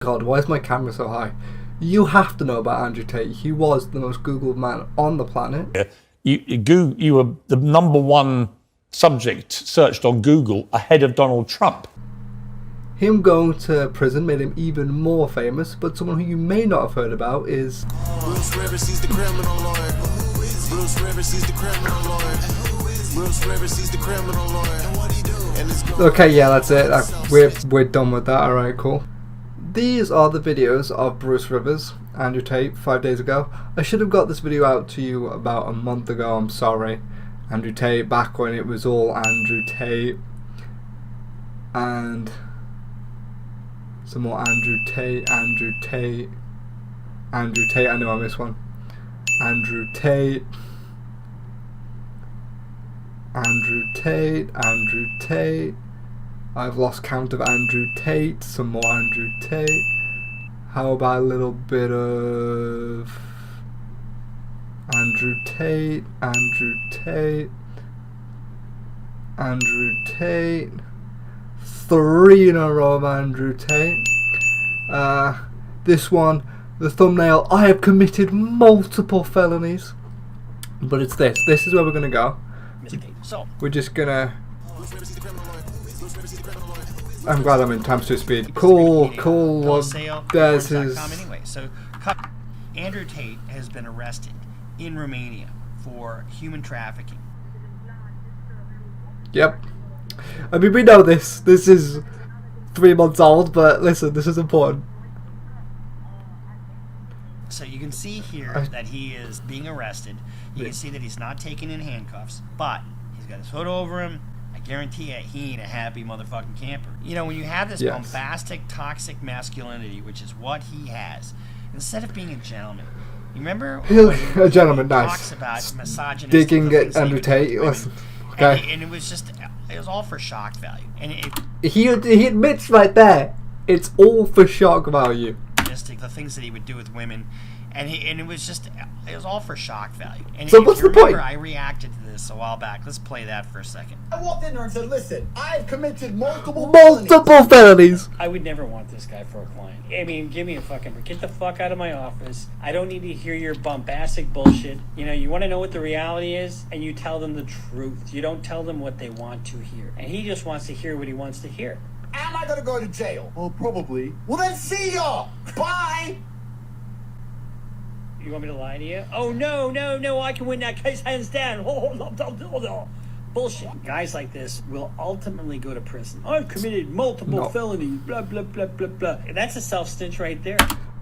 god, why is my camera so high? You have to know about Andrew Tate. He was the most Googled man on the planet. You were the #1 subject searched on Google ahead of Donald Trump. Him going to prison made him even more famous, but someone who you may not have heard about is... Bruce Rivers, he's the criminal lawyer. Bruce Rivers, he's the criminal lawyer. Bruce Rivers, he's the criminal lawyer. Okay, yeah, that's it. We're done with that. Alright, cool. These are the videos of Bruce Rivers, Andrew Tate, 5 days ago. I should have got this video out to you about a month ago, I'm sorry. Andrew Tate, back when it was all Andrew Tate. And some more Andrew Tate, Andrew Tate, Andrew Tate, I know I missed one. Andrew Tate, Andrew Tate, Andrew Tate. I've lost count of Andrew Tate, some more Andrew Tate. How about a little bit of Andrew Tate, Andrew Tate, Andrew Tate. 3 in a row of Andrew Tate. This one, the thumbnail, I have committed multiple felonies. But it's this. This is where we're going to go. We're just going to... I'm glad I'm in times 2 speed. Cool. There's his... Anyway, so Andrew Tate has been arrested in Romania for human trafficking. Yep. I mean, we know this. This is 3 months old, but listen, this is important. So you can see here that he is being arrested. You can see that he's not taken in handcuffs, but he's got his hood over him. I guarantee you, he ain't a happy motherfucking camper. You know, when you have this bombastic, toxic masculinity, which is what he has, instead of being a gentleman, you remember a gentleman, nice. Talks about misogynistic digging at Andrew Tate. Listen, okay. And it was just, it was all for shock value. And he admits right there, it's all for shock value. The things that he would do with women, and it was just, it was all for shock value. And so what's the point? I reacted to this a while back. Let's play that for a second. I walked in there and said, listen, I've committed multiple felonies. I would never want this guy for a client. I mean, give me a fucking, get the fuck out of my office. I don't need to hear your bombastic bullshit. You know, you want to know what the reality is, and you tell them the truth. You don't tell them what they want to hear. And he just wants to hear what he wants to hear. Am I gonna go to jail? Well, probably. Well, then see ya! Bye! You want me to lie to you? Oh, no, I can win that case hands down. Bullshit. Guys like this will ultimately go to prison. I've committed multiple felonies, blah, blah, blah, blah, blah. And that's a self-stitch right there.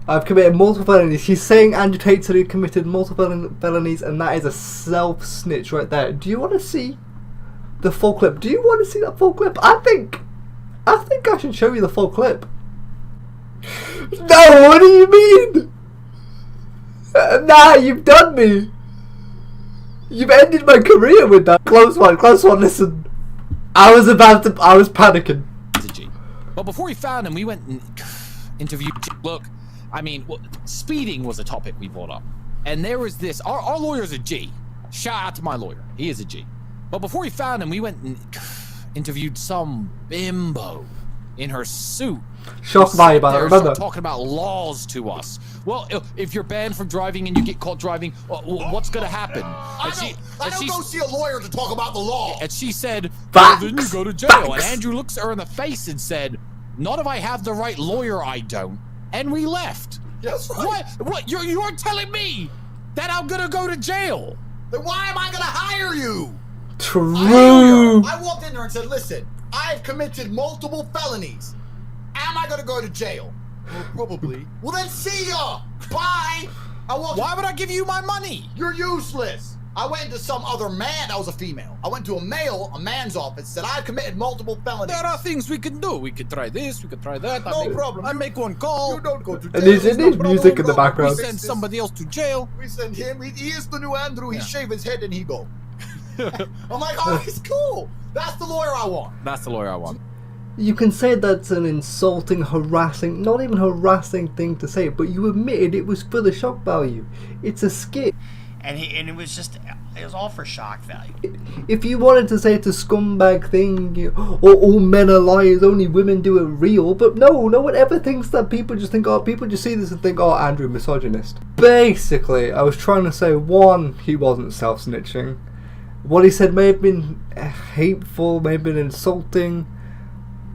I've committed multiple felonies. He's saying Andrew Tate said he committed multiple felonies, and that is a self-snitch right there. Do you want to see the full clip? Do you want to see that full clip? I think I should show you the full clip. No, what do you mean? Nah, you've done me. You've ended my career with that. Close one, listen. I was panicking. But before we found him, we went and interviewed. Look, I mean, speeding was a topic we brought up. And there was this, our lawyer's a G. Shout out to my lawyer, he is a G. But before we found him, we went and interviewed some bimbo in her suit. Shock value, by remember. Talking about laws to us. Well, if you're banned from driving and you get caught driving, what's going to happen? I don't go see a lawyer to talk about the law. And she said, Facts. well, then you go to jail. And Andrew looks at her in the face and said, not if I have the right lawyer, I don't. And we left. That's right. What? You're telling me that I'm going to go to jail? Then why am I going to hire you? True. I walked in there and said, listen, I've committed multiple felonies. Am I going to go to jail? Well, probably. Well, then see ya! Bye! Why would I give you my money? You're useless! I went into some other man, that was a female. I went to a man's office, said I've committed multiple felonies. There are things we can do. We could try this, we could try that. No problem. I make one call. You don't go to jail. And there's music in the background. We send somebody else to jail. We send him. He is the new Andrew. He shave his head and he go. I'm like, oh, he's cool. That's the lawyer I want. That's the lawyer I want. You can say that's an insulting, harassing, not even harassing thing to say, but you admitted it was for the shock value. It's a skit. And it was all for shock value. If you wanted to say it's a scumbag thing, or all men are liars, only women do it real, but no one ever thinks that. People just think, oh, people just see this and think, oh, Andrew, misogynist. Basically, I was trying to say, one, he wasn't self-snitching. What he said may have been hateful, may have been insulting,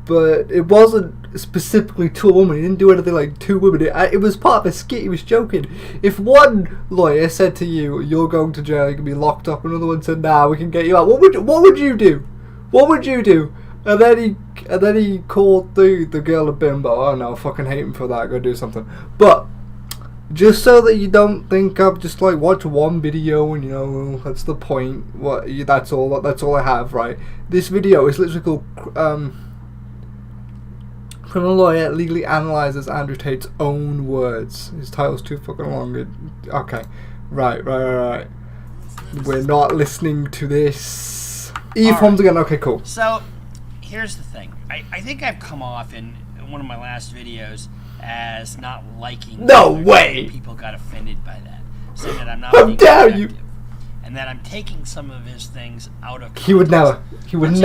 but it wasn't specifically to a woman. He didn't do anything like to women. It was part of a skit. He was joking. If one lawyer said to you, "You're going to jail, you can be locked up," and another one said, "Nah, we can get you out," what would you do? What would you do? And then he called the girl a bimbo. Oh no, I fucking hate him for that. Go do something. But just so that you don't think I've just like watched one video and that's the point. That's all I have, right? This video is literally called Criminal Lawyer Legally Analyzes Andrew Tate's Own Words. His title's too fucking long. Okay. Right. We're not listening to this. E-forms again. Okay, cool. So, here's the thing. I think I've come off in one of my last videos as not liking... No way! People got offended by that. Saying that I'm not How being dare objective, you! And that I'm taking some of his things out of context. He would never do that. What He would we're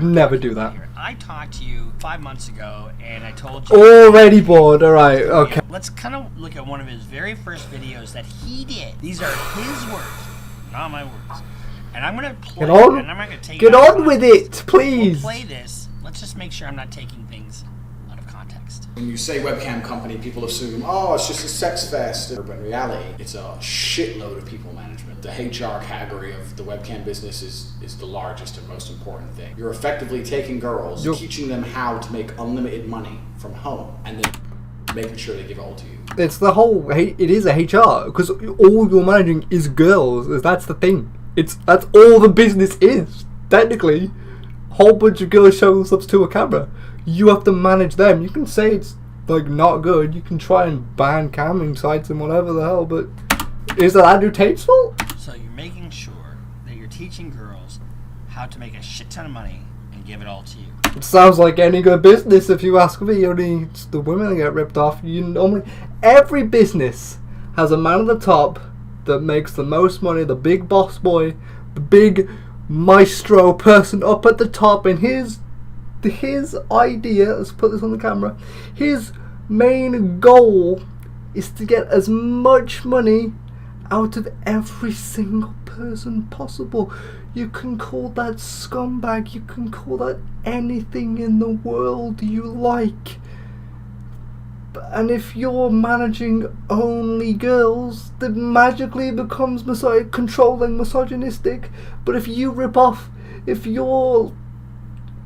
never talking do about that. here. I talked to you 5 months ago, and I told you... Already bored. Alright, okay. Let's kind of look at one of his very first videos that he did. These are his words, not my words. And I'm going to play Get on, it, and I'm not going to take get it out on of with context. it, please. We'll play this. Let's just make sure I'm not taking things out of context. When you say webcam company, people assume, oh, it's just a sex fest. But in reality, it's a shitload of people management. The HR category of the webcam business is the largest and most important thing. You're effectively taking girls, teaching them how to make unlimited money from home, and then making sure they give it all to you. It's the whole... It is a HR, because all you're managing is girls. That's the thing. That's all the business is, technically. Whole bunch of girls showing themselves to a camera. You have to manage them. You can say it's like not good. You can try and ban camming sites and whatever the hell, but is that Andrew Tate's fault? So you're making sure that you're teaching girls how to make a shit ton of money and give it all to you. It sounds like any good business if you ask me. Only it's the women that get ripped off. Every business has a man at the top that makes the most money, the big boss boy, the big maestro person up at the top, and his idea, let's put this on the camera, his main goal is to get as much money out of every single person possible. You can call that scumbag, you can call that anything in the world you like. And if you're managing only girls, that magically becomes controlling, misogynistic. But if you rip off, if your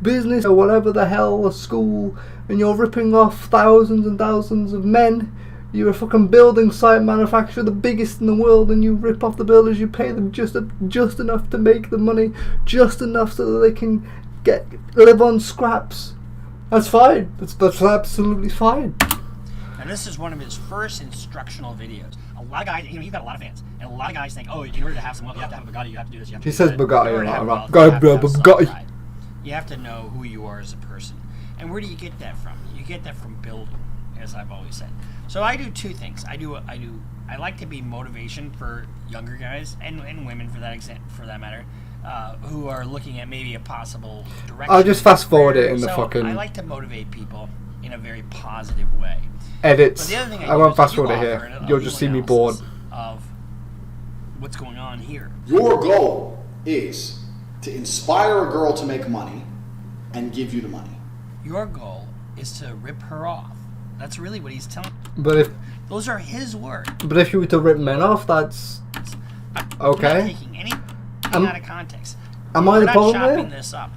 business or whatever the hell, a school, and you're ripping off thousands and thousands of men, you're a fucking building site manufacturer, the biggest in the world, and you rip off the builders, you pay them just enough to make the money, just enough so that they can live on scraps. That's fine. That's absolutely fine. And this is one of his first instructional videos. A lot of guys, he's got a lot of fans, and a lot of guys think, oh, in order to have some wealth, you have to have a Bugatti, you have to do this, you have to do that. He says Bugatti In order to a have lot. wealth, Go you ahead, have to have Bugatti. self-pride. You have to know who you are as a person. And where do you get that from? You get that from building, as I've always said. So I do two things. I like to be motivation for younger guys and women for that matter, who are looking at maybe a possible direction. I'll just fast forward it in the fucking... I like to motivate people in a very positive way. Edits. But the other thing I won't fast forward it here. You'll just see me bored. Of what's going on here. Your goal is to inspire a girl to make money and give you the money. Your goal is to rip her off. That's really what he's telling. But those are his words. But if you were to rip men off, that's okay. I'm not taking anything out of context. Am I the problem We're not chopping there? this up.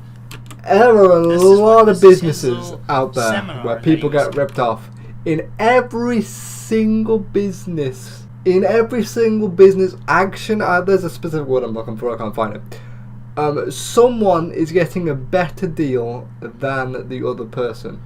There are a This is lot of this is his businesses little out there seminar where that people he was- get ripped off. In every single business, action, there's a specific word I'm looking for, I can't find it. Someone is getting a better deal than the other person.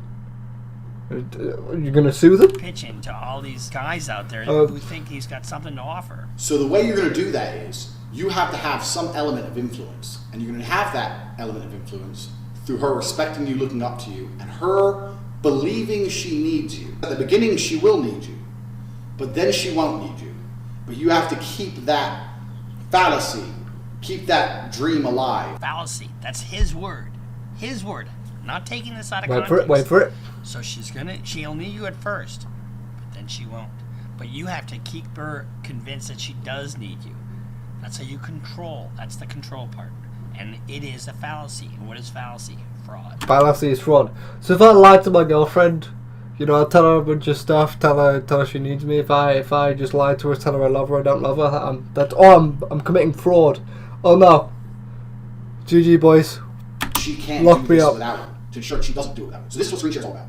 You're going to sue them? Pitching to all these guys out there who think he's got something to offer. So the way you're going to do that is you have to have some element of influence, and you're going to have that element of influence through her respecting you, looking up to you, and her believing she needs you. At the beginning, she will need you, but then she won't need you. But you have to keep that fallacy. Keep that dream alive. Fallacy. That's his word. His word. Not taking this out of Wait context. for it. Wait for it. So she'll need you at first, but then she won't. But you have to keep her convinced that she does need you. That's how you control. That's the control part. And it is a fallacy. And what is fallacy? Fraud. Fallacy is fraud. So if I lie to my girlfriend, you know, I'll tell her a bunch of stuff, tell her she needs me. If I just lie to her, tell her I love her, I don't love her, I'm committing fraud. Oh no. GG boys. She can't Lock do me this up. without it. To ensure she doesn't do it without it. So this is what screen share is all about.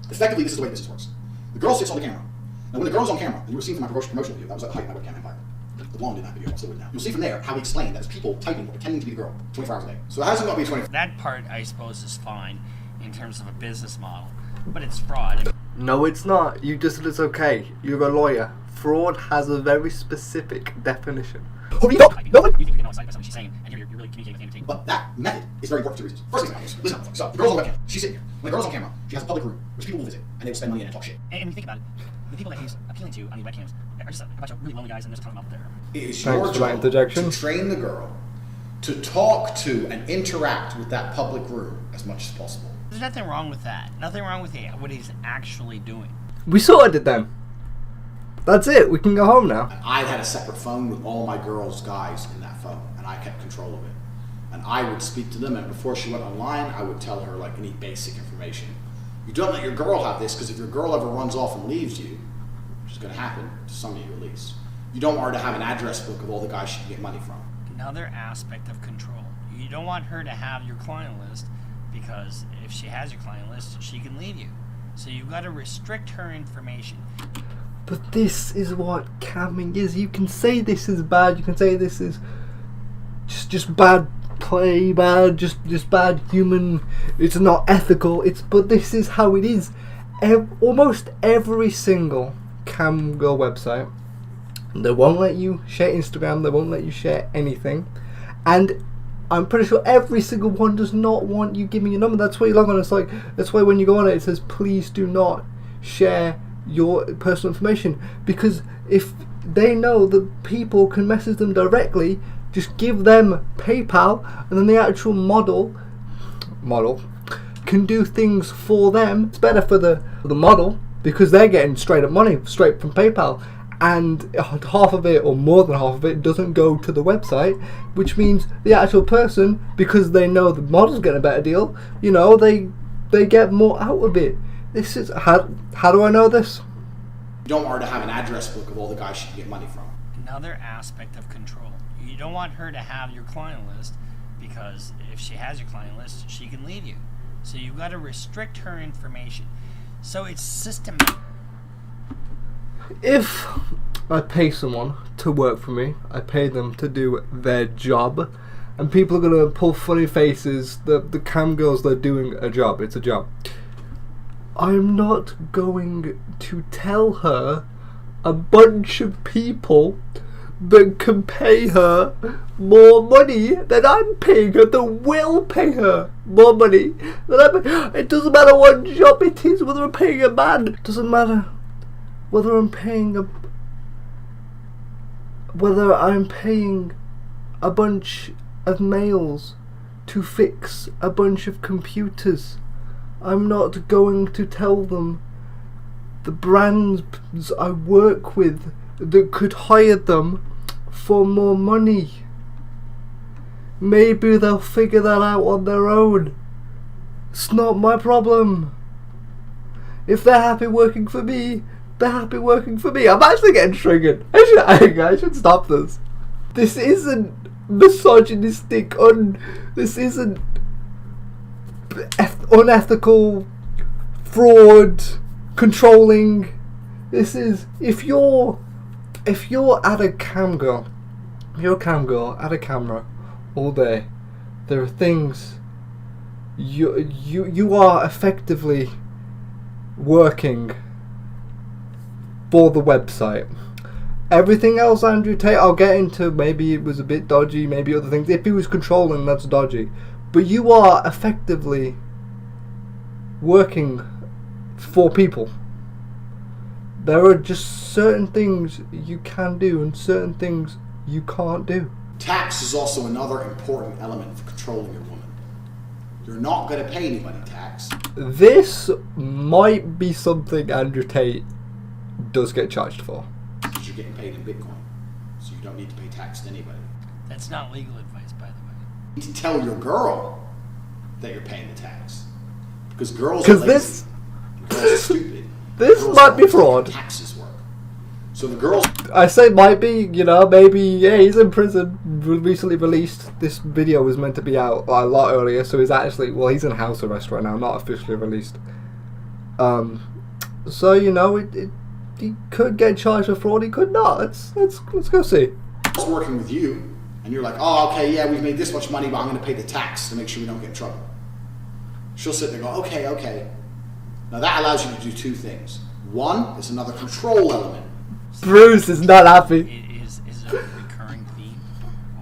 Effectively, this is the way business works. The girl sits on the camera. Now, when the girl's on camera, and you were seeing from my promotional video, that was at the height of my webcam empire. The blonde in that video, I'm still with it now. You'll see from there how we explain that there's people typing or pretending to be the girl 24 hours a day. So how does it not be 24? That part, I suppose, is fine in terms of a business model. But it's fraud. No, it's not. You just said it's okay. You're a lawyer. Fraud has a very specific definition. Hurry up! No one. You think you can know exactly what she's saying, and you're really communicating with Andrew Tate. But that method is very important for 2 reasons. First example is, listen up, so the girl's on webcam, she's sitting here. When the girl's on camera, she has a public room, which people will visit, and they will spend money in and talk shit. And when you think about it, the people that he's appealing to on these webcams are just a bunch of really lonely guys, and there's a ton of them out there. It is Thanks your for that job interjection. to train the girl to talk to and interact with that public room as much as possible. There's nothing wrong with that. Nothing wrong with what he's actually doing. We sorted it then. That's it. We can go home now. And I had a separate phone with all my girls' guys in that phone, and I kept control of it. And I would speak to them, and before she went online, I would tell her like any basic information. You don't let your girl have this, because if your girl ever runs off and leaves you, which is going to happen to some of you at least, you don't want her to have an address book of all the guys she can get money from. Another aspect of control. You don't want her to have your client list, because if she has your client list, she can leave you. So you've got to restrict her information. But this is what camming is. You can say this is bad. You can say this is just bad play, just bad human. It's not ethical. But this is how it is. Almost every single cam girl website, they won't let you share Instagram. They won't let you share anything, and I'm pretty sure every single one does not want you giving your number. That's why you log on. It's like, that's why when you go on it says please do not share your personal information, because if they know that people can message them directly, just give them PayPal, and then the actual model can do things for them. It's better for the model, because they're getting straight up money straight from PayPal, and half of it or more than half of it doesn't go to the website, which means the actual person, because they know the model's getting a better deal, you know, they get more out of it. This is how do I know this? You don't want her to have an address book of all the guys she can get money from. Another aspect of control. You don't want her to have your client list, because if she has your client list, she can leave you. So you've got to restrict her information. So it's systematic. If I pay someone to work for me, I pay them to do their job, and people are going to pull funny faces, the cam girls, they're doing a job, it's a job. I'm not going to tell her a bunch of people that can pay her more money than I'm paying her, that will pay her more money than I'm paying. It doesn't matter what job it is, whether I'm paying a man. It doesn't matter whether I'm paying a bunch of males to fix a bunch of computers. I'm not going to tell them the brands I work with that could hire them for more money. Maybe they'll figure that out on their own. It's not my problem. If they're happy working for me, they're happy working for me. I'm actually getting triggered. I should stop this. This isn't misogynistic. This isn't unethical, fraud, controlling. This is, if you're at a cam girl, at a camera all day, there are things you are effectively working for the website. Everything else, Andrew Tate, I'll get into. Maybe it was a bit dodgy, maybe other things. If he was controlling, that's dodgy. But you are effectively working for people. There are just certain things you can do and certain things you can't do. Tax is also another important element for controlling your woman. You're not going to pay anybody tax. This might be something Andrew Tate does get charged for. Because you're getting paid in Bitcoin. So you don't need to pay tax to anybody. That's not legal advice, by the way. You need to tell your girl that you're paying the tax. Because girls are lazy. Girls are stupid. This girls might be don't know how fraud. Taxes work. So the girls... I say might be, you know, maybe, yeah, he's in prison, recently released. This video was meant to be out a lot earlier, so he's actually, well, he's in house arrest right now, not officially released. So, you know, he could get charged for fraud, he could not. Let's go see. Girls working with you, and you're like, oh, okay, yeah, we've made this much money, but I'm going to pay the tax to make sure we don't get in trouble. She'll sit there and go, okay. Now that allows you to do two things. One, it's another control element. Bruce is not happy. Is it a recurring theme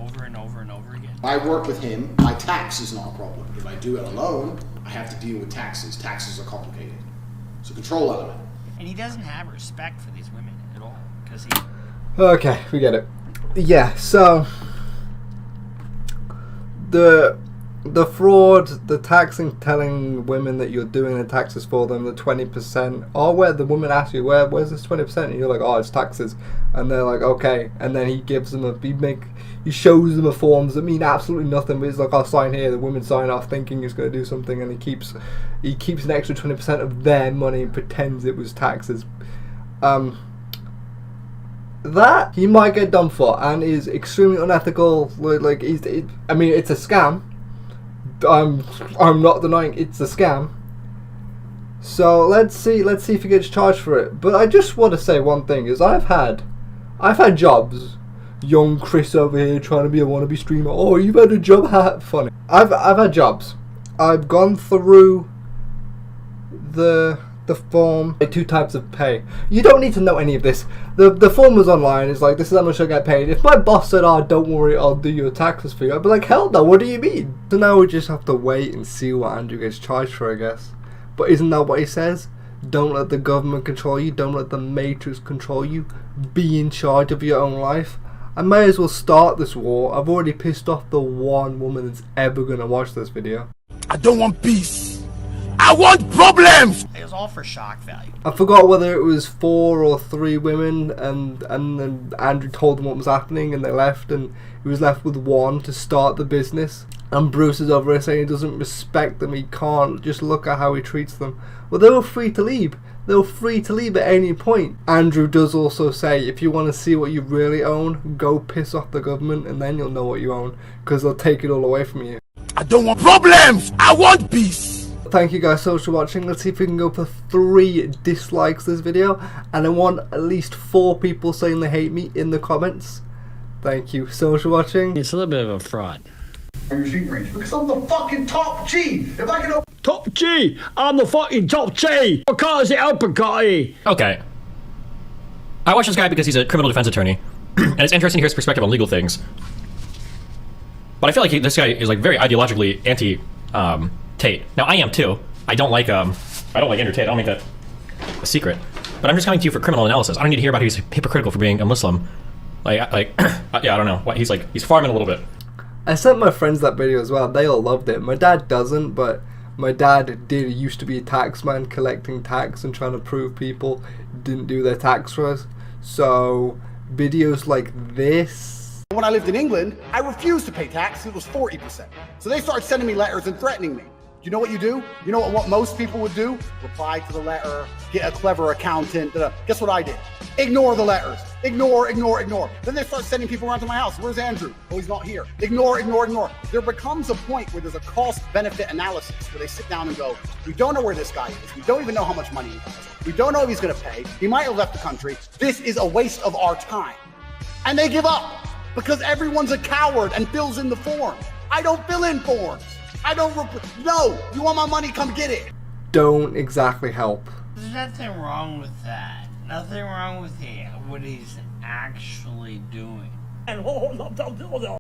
over and over and over again? If I work with him, my tax is not a problem. If I do it alone, I have to deal with taxes. Taxes are complicated. It's a control element. And he doesn't have respect for these women at all, because he... Okay, we get it. Yeah, so the fraud, the taxing, telling women that you're doing the taxes for them, the 20%, or where the woman asks you, where's this 20%? And you're like, oh, it's taxes. And they're like, okay. And then he gives them he shows them a forms that mean absolutely nothing, but he's like, I'll sign here. The women sign off thinking he's going to do something, and he keeps an extra 20% of their money and pretends it was taxes. That he might get done for, and is extremely unethical. Like it's a scam. I'm not denying it's a scam. So let's see if he gets charged for it. But I just want to say one thing: is I've had jobs. Young Chris over here trying to be a wannabe streamer. Oh, you've had a job? Funny. I've had jobs. I've gone through the form. 2 types of pay. You don't need to know any of this. The form was online. It's like, this is how much I get paid. If my boss said, oh, don't worry, I'll do your taxes for you, I'd be like, hell no, what do you mean? So now we just have to wait and see what Andrew gets charged for, I guess. But isn't that what he says? Don't let the government control you. Don't let the Matrix control you. Be in charge of your own life. I may as well start this war. I've already pissed off the one woman that's ever going to watch this video. I don't want peace. I want problems! It was all for shock value. I forgot whether it was 4 or 3 women, and then Andrew told them what was happening, and they left, and he was left with 1 to start the business. And Bruce is over here saying he doesn't respect them, he can't, just look at how he treats them. Well, they were free to leave. They were free to leave at any point. Andrew does also say, if you want to see what you really own, go piss off the government, and then you'll know what you own, because they'll take it all away from you. I don't want problems! I want peace! Thank you guys so much for watching. Let's see if we can go for 3 dislikes this video, and I want at least 4 people saying they hate me in the comments. Thank you so much for watching. It's a little bit of a fraud. Because I'm the fucking top G. If I can open Top G! I'm the fucking top G! I can't see open guy! Okay. I watch this guy because he's a criminal defense attorney, and it's interesting to hear his perspective on legal things. But I feel like this guy is like very ideologically anti Tate. Now I am too. I don't like Andrew Tate. I don't make that a secret. But I'm just coming to you for criminal analysis. I don't need to hear about how he's hypocritical for being a Muslim. Yeah, I don't know. What he's farming a little bit. I sent my friends that video as well. They all loved it. My dad doesn't, but my dad used to be a taxman, collecting tax and trying to prove people didn't do their tax for us. So videos like this. When I lived in England, I refused to pay tax. It was 40%. So they started sending me letters and threatening me. You know what you do? You know what most people would do? Reply to the letter, get a clever accountant. Guess what I did? Ignore the letters. Ignore. Then they start sending people around to my house. Where's Andrew? Oh, he's not here. Ignore. There becomes a point where there's a cost-benefit analysis where they sit down and go, we don't know where this guy is. We don't even know how much money he has. We don't know if he's going to pay. He might have left the country. This is a waste of our time. And they give up because everyone's a coward and fills in the form. I don't fill in forms. No, you want my money, come get it. Don't exactly help. There's nothing wrong with that. Nothing wrong with what he's actually doing.